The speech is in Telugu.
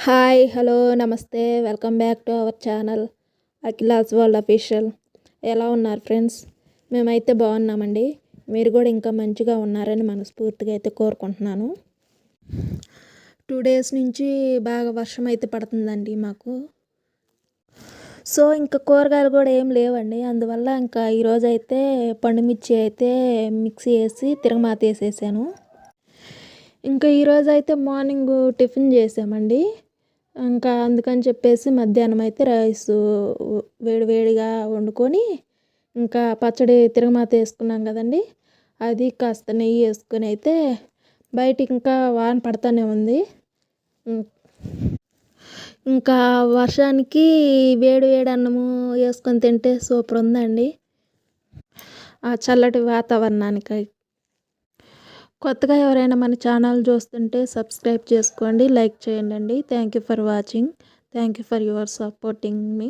హాయ్ హలో నమస్తే welcome back to our channel Akhila's world official. ఎలా ఉన్నారు ఫ్రెండ్స్? మేమైతే బాగున్నామండి. మీరు కూడా ఇంకా మంచిగా ఉన్నారని మనస్ఫూర్తిగా అయితే కోరుకుంటున్నాను. 2 డేస్ నుంచి బాగా వర్షం అయితే పడుతుందండి మాకు. సో ఇంకా కూరగాయలు కూడా ఏం లేవండి. అందువల్ల ఇంకా ఈరోజు అయితే పండుమిర్చి అయితే మిక్సీ వేసి తిరగమాత వేసేసాను. ఇంకా ఈరోజు అయితే మార్నింగ్ టిఫిన్ చేసామండి. ఇంకా అందుకని చెప్పేసి మధ్యాహ్నం అయితే రైస్ వేడివేడిగా వండుకొని ఇంకా పచ్చడి తిరగమాత వేసుకున్నాం కదండి, అది కాస్త నెయ్యి వేసుకొని అయితే బయట ఇంకా వాన పడుతూనే ఉంది. ఇంకా వర్షానికి వేడి వేడి అన్నము వేసుకొని తింటే సూపర్ ఉందండి ఆ చల్లటి వాతావరణానికి. కొత్తగా ఎవరైనా మన ఛానల్ చూస్తుంటే సబ్స్క్రైబ్ చేసుకోండి, లైక్ చేయండి. Thank you for watching. Thank you for your supporting me.